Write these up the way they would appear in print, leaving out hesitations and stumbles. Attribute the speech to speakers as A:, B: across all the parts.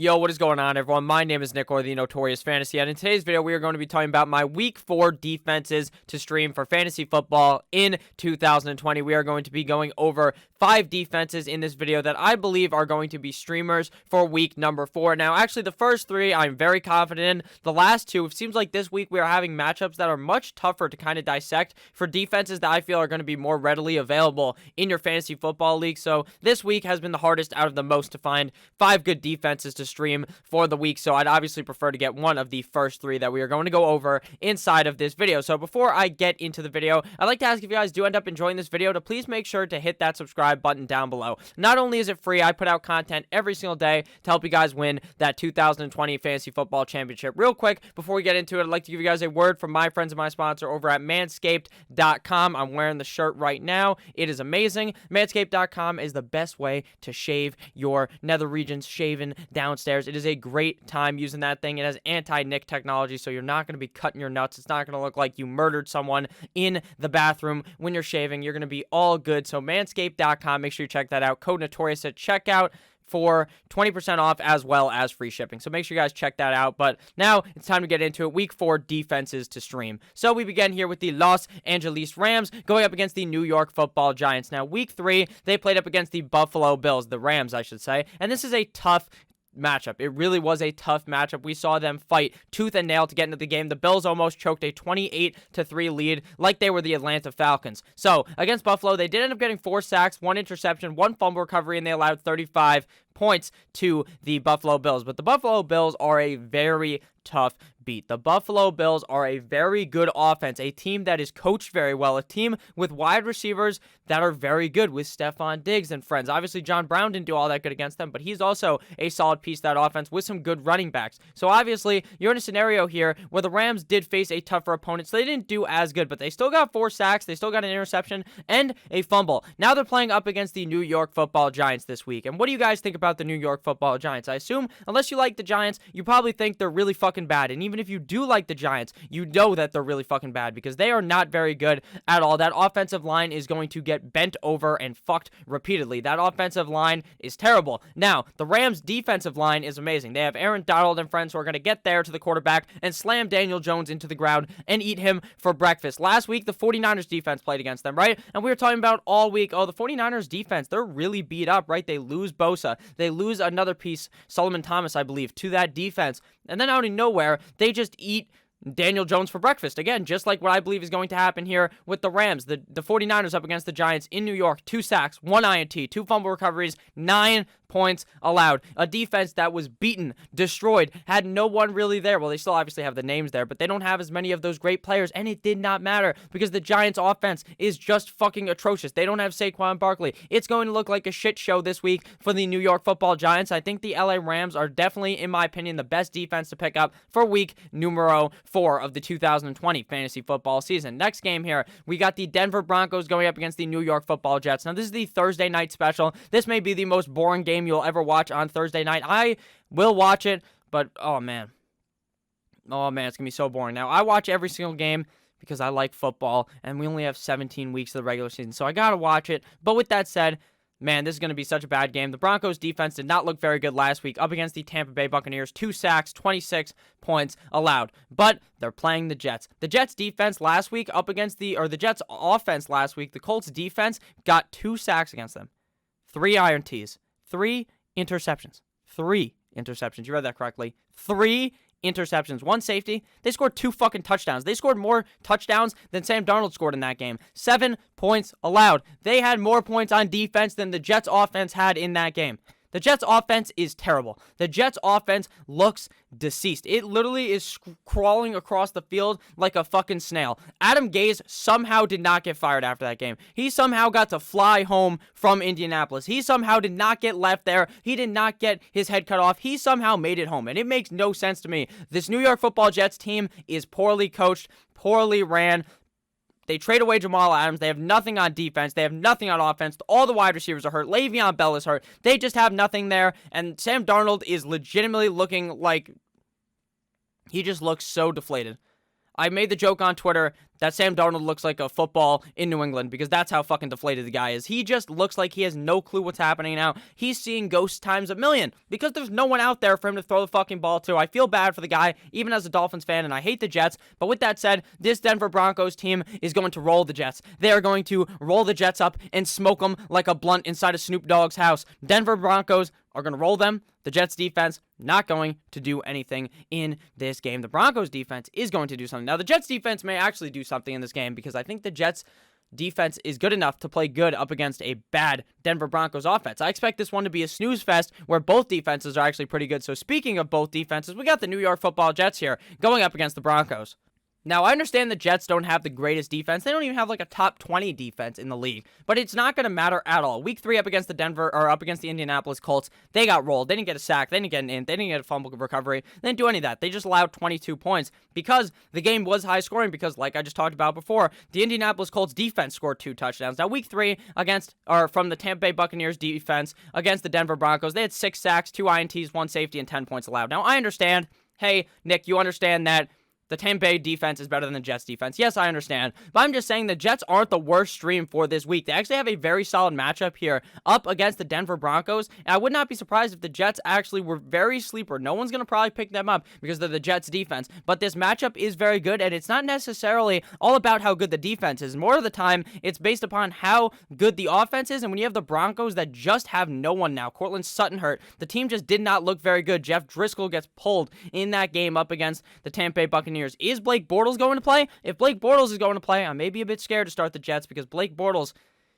A: Yo, what is going on, everyone? My name is Nick, or the Notorious Fantasy, and in today's video, we are going to be talking about my Week 4 defenses to stream for fantasy football in 2020. We are going to be going over 5 defenses in this video that I believe are going to be streamers for week number 4. Now, actually, the first 3 I'm very confident in. The last 2, it seems like this week we are having matchups that are much tougher to kind of dissect for defenses that I feel are going to be more readily available in your fantasy football league. So this week has been the hardest out of the most to find 5 good defenses to stream for the week, so I'd obviously prefer to get one of the first 3 that we are going to go over inside of this video. So before I get into the video, I'd like to ask if you guys do end up enjoying this video to please make sure to hit that subscribe button down below. Not only is it free, I put out content every single day to help you guys win that 2020 Fantasy Football Championship. Real quick, before we get into it, I'd like to give you guys a word from my friends and my sponsor over at Manscaped.com. I'm wearing the shirt right now. It is amazing. Manscaped.com is the best way to shave your nether regions, shaven downstairs. It is a great time using that thing. It has anti-nick technology, so you're not going to be cutting your nuts. It's not going to look like you murdered someone in the bathroom when you're shaving. You're going to be all good. So manscaped.com, make sure you check that out. Code Notorious at checkout for 20% off as well as free shipping. So make sure you guys check that out. But now it's time to get into it. Week 4 defenses to stream. So we begin here with the Los Angeles Rams going up against the New York Football Giants. Now, week 3, they played up against the Buffalo Bills, the Rams, I should say. And this is a tough matchup. It really was a tough matchup. We saw them fight tooth and nail to get into the game. The Bills almost choked a 28-3 lead like they were the Atlanta Falcons. So against Buffalo, they did end up getting 4 sacks, 1 interception, 1 fumble recovery, and they allowed 35 points to the Buffalo Bills. But the Buffalo Bills are a very tough beat. The Buffalo Bills are a very good offense, a team that is coached very well, a team with wide receivers that are very good with Stephon Diggs and friends. Obviously, John Brown didn't do all that good against them, but he's also a solid piece of that offense with some good running backs. So obviously, you're in a scenario here where the Rams did face a tougher opponent, so they didn't do as good, but they still got 4 sacks, they still got an interception, and a fumble. Now they're playing up against the New York Football Giants this week. And what do you guys think about the New York Football Giants? I assume, unless you like the Giants, you probably think they're really fucking bad. And even if you do like the Giants, you know that they're really fucking bad because they are not very good at all. That offensive line is going to get bent over and fucked repeatedly. That offensive line is terrible. Now, the Rams' defensive line is amazing. They have Aaron Donald and friends who are going to get there to the quarterback and slam Daniel Jones into the ground and eat him for breakfast. Last week, the 49ers defense played against them, right? And we were talking about all week, oh, the 49ers defense, they're really beat up, right? They lose Bosa. They lose another piece, Solomon Thomas, I believe, to that defense. And then out of nowhere, they just eat Daniel Jones for breakfast. Again, just like what I believe is going to happen here with the Rams. The 49ers up against the Giants in New York. 2 sacks, 1 INT, 2 fumble recoveries, 9 points allowed. A defense that was beaten, destroyed, had no one really there. Well, they still obviously have the names there, but they don't have as many of those great players, and it did not matter because the Giants' offense is just fucking atrocious. They don't have Saquon Barkley. It's going to look like a shit show this week for the New York Football Giants. I think the LA Rams are definitely, in my opinion, the best defense to pick up for week numero 4 of the 2020 fantasy football season. Next game here, we got the Denver Broncos going up against the New York Football Jets. Now, this is the Thursday night special. This may be the most boring game you'll ever watch on Thursday night. I will watch it, but oh man, it's gonna be so boring. Now, I watch every single game because I like football, and we only have 17 weeks of the regular season, so I gotta watch it. But with that said, man, this is going to be such a bad game. The Broncos defense did not look very good last week up against the Tampa Bay Buccaneers. 2 sacks, 26 points allowed. But they're playing the Jets. The Jets defense last week up against the Jets offense last week, the Colts defense got 2 sacks against them. 3 INTs. 3 interceptions. 3 interceptions. You read that correctly. 3 interceptions, 1 safety. They scored 2 fucking touchdowns. They scored more touchdowns than Sam Darnold scored in that game. 7 points allowed. They had more points on defense than the Jets offense had in that game. The Jets offense is terrible. The Jets offense looks deceased. It literally is crawling across the field like a fucking snail. Adam Gase somehow did not get fired after that game. He somehow got to fly home from Indianapolis. He somehow did not get left there. He did not get his head cut off. He somehow made it home, and it makes no sense to me. This New York Football Jets team is poorly coached, poorly ran. They trade away Jamal Adams. They have nothing on defense. They have nothing on offense. All the wide receivers are hurt. Le'Veon Bell is hurt. They just have nothing there. And Sam Darnold is legitimately looking like he just looks so deflated. I made the joke on Twitter that Sam Darnold looks like a football in New England, because that's how fucking deflated the guy is. He just looks like he has no clue what's happening now. He's seeing ghosts times a million because there's no one out there for him to throw the fucking ball to. I feel bad for the guy, even as a Dolphins fan, and I hate the Jets. But with that said, this Denver Broncos team is going to roll the Jets. They are going to roll the Jets up and smoke them like a blunt inside of Snoop Dogg's house. Denver Broncos are going to roll them. The Jets defense not going to do anything in this game. The Broncos defense is going to do something. Now, the Jets defense may actually do something in this game because I think the Jets defense is good enough to play good up against a bad Denver Broncos offense. I expect this one to be a snooze fest where both defenses are actually pretty good. So speaking of both defenses, we got the New York Football Jets here going up against the Broncos. Now, I understand the Jets don't have the greatest defense. They don't even have like a top 20 defense in the league, but it's not going to matter at all. Week 3 up against the Indianapolis Colts, they got rolled. They didn't get a sack. They didn't get an int. They didn't get a fumble recovery. They didn't do any of that. They just allowed 22 points because the game was high scoring because, like I just talked about before, the Indianapolis Colts defense scored 2 touchdowns. Now, week 3 from the Tampa Bay Buccaneers defense against the Denver Broncos, they had 6 sacks, 2 INTs, 1 safety, and 10 points allowed. Now, I understand. Hey, Nick, you understand that the Tampa Bay defense is better than the Jets defense. Yes, I understand. But I'm just saying the Jets aren't the worst stream for this week. They actually have a very solid matchup here up against the Denver Broncos. And I would not be surprised if the Jets actually were very sleeper. No one's going to probably pick them up because they're the Jets defense. But this matchup is very good, and it's not necessarily all about how good the defense is. More of the time, it's based upon how good the offense is. And when you have the Broncos that just have no one now, Cortland Sutton hurt, the team just did not look very good. Jeff Driscoll gets pulled in that game up against the Tampa Bay Buccaneers. Is Blake Bortles going to play? If Blake Bortles is going to play, I may be a bit scared to start the Jets because Blake Bortles,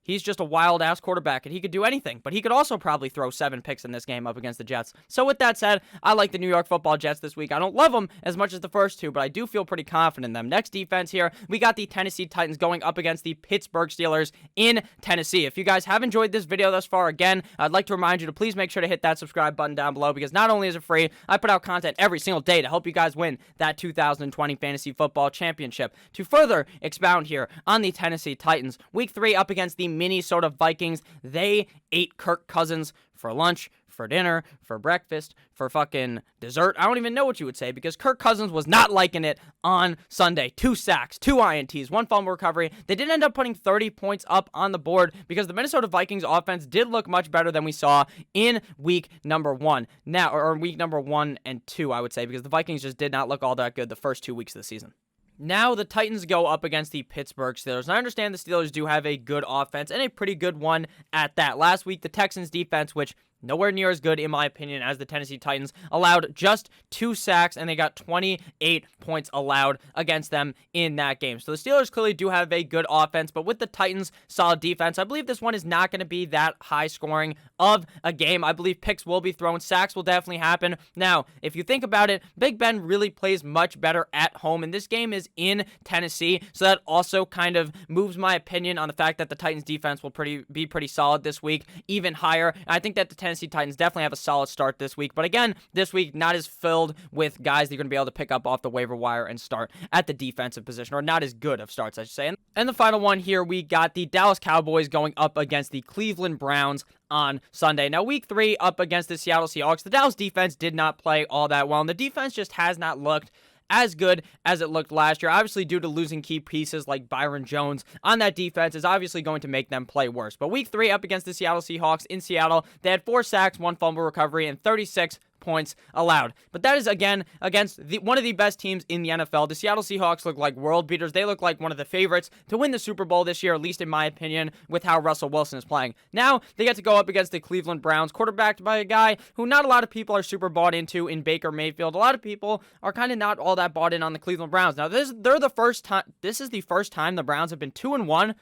A: he's just a wild-ass quarterback, and he could do anything. But he could also probably throw 7 picks in this game up against the Jets. So with that said, I like the New York Football Jets this week. I don't love them as much as the first two, but I do feel pretty confident in them. Next defense here, we got the Tennessee Titans going up against the Pittsburgh Steelers in Tennessee. If you guys have enjoyed this video thus far, again, I'd like to remind you to please make sure to hit that subscribe button down below because not only is it free, I put out content every single day to help you guys win that 2020 Fantasy Football Championship. To further expound here on the Tennessee Titans, Week 3 up against the Minnesota Vikings. They ate Kirk Cousins for lunch, for dinner, for breakfast, for fucking dessert. I don't even know what you would say because Kirk Cousins was not liking it on Sunday. 2 sacks, 2 INTs, 1 fumble recovery. They did end up putting 30 points up on the board because the Minnesota Vikings offense did look much better than we saw in week number 1. Now, or week number 1 and 2, I would say, because the Vikings just did not look all that good the first 2 weeks of the season. Now the Titans go up against the Pittsburgh Steelers. And I understand the Steelers do have a good offense and a pretty good one at that. Last week, the Texans defense, which nowhere near as good, in my opinion, as the Tennessee Titans, allowed just 2 sacks, and they got 28 points allowed against them in that game. So the Steelers clearly do have a good offense, but with the Titans' solid defense, I believe this one is not going to be that high scoring of a game. I believe picks will be thrown. Sacks will definitely happen. Now, if you think about it, Big Ben really plays much better at home, and this game is in Tennessee, so that also kind of moves my opinion on the fact that the Titans' defense will be pretty solid this week, even higher. I think that the Tennessee Titans definitely have a solid start this week, but again, this week not as filled with guys that you're going to be able to pick up off the waiver wire and start at the defensive position, or not as good of starts, I should say. And the final one here, we got the Dallas Cowboys going up against the Cleveland Browns on Sunday. Now, week 3 up against the Seattle Seahawks, the Dallas defense did not play all that well, and the defense just has not looked as good as it looked last year. Obviously, due to losing key pieces like Byron Jones on that defense is obviously going to make them play worse. But week 3 up against the Seattle Seahawks in Seattle, they had 4 sacks, 1 fumble recovery, and 36 points allowed. But that is, again, against one of the best teams in the NFL. The Seattle Seahawks look like world beaters. They look like one of the favorites to win the Super Bowl this year, at least in my opinion, with how Russell Wilson is playing. Now, they get to go up against the Cleveland Browns, quarterbacked by a guy who not a lot of people are super bought into in Baker Mayfield. A lot of people are kind of not all that bought in on the Cleveland Browns. Now, this is the first time the Browns have been 2-1,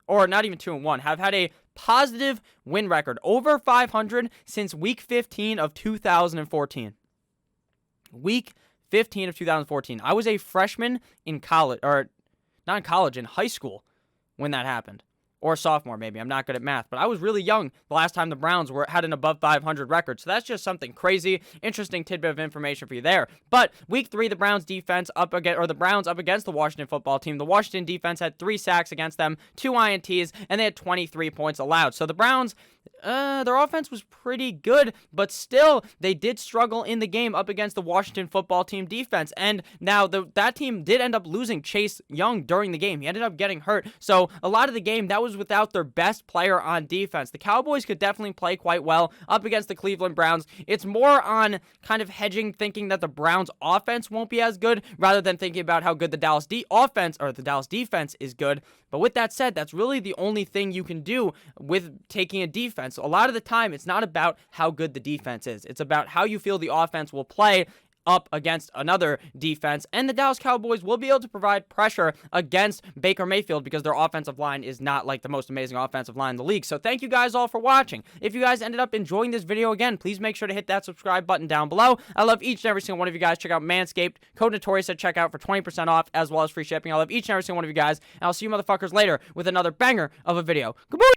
A: or not even 2-1, have had a positive win record over 500 since week 15 of 2014. Week 15 of 2014. I was a freshman in college, or not in college, in high school when that happened. Or sophomore, maybe. I'm not good at math, but I was really young the last time the Browns had an above 500 record. So that's just something crazy. Interesting tidbit of information for you there. But week 3, the Browns up against the Washington football team. The Washington defense had 3 sacks against them, 2 INTs, and they had 23 points allowed. So the Browns Their offense was pretty good, but still, they did struggle in the game up against the Washington football team defense. And now that team did end up losing Chase Young during the game. He ended up getting hurt. So a lot of the game, that was without their best player on defense. The Cowboys could definitely play quite well up against the Cleveland Browns. It's more on kind of hedging, thinking that the Browns offense won't be as good, rather than thinking about how good the Dallas defense is good. But with that said, that's really the only thing you can do with taking a defense. A lot of the time, it's not about how good the defense is. It's about how you feel the offense will play up against another defense, and the Dallas Cowboys will be able to provide pressure against Baker Mayfield because their offensive line is not like the most amazing offensive line in the league. So thank you guys all for watching. If you guys ended up enjoying this video, again, please make sure to hit that subscribe button down below. I love each and every single one of you guys. Check out Manscaped, code Notorious at checkout for 20% off, as well as free shipping. I love each and every single one of you guys, and I'll see you motherfuckers later with another banger of a video. Goodbye!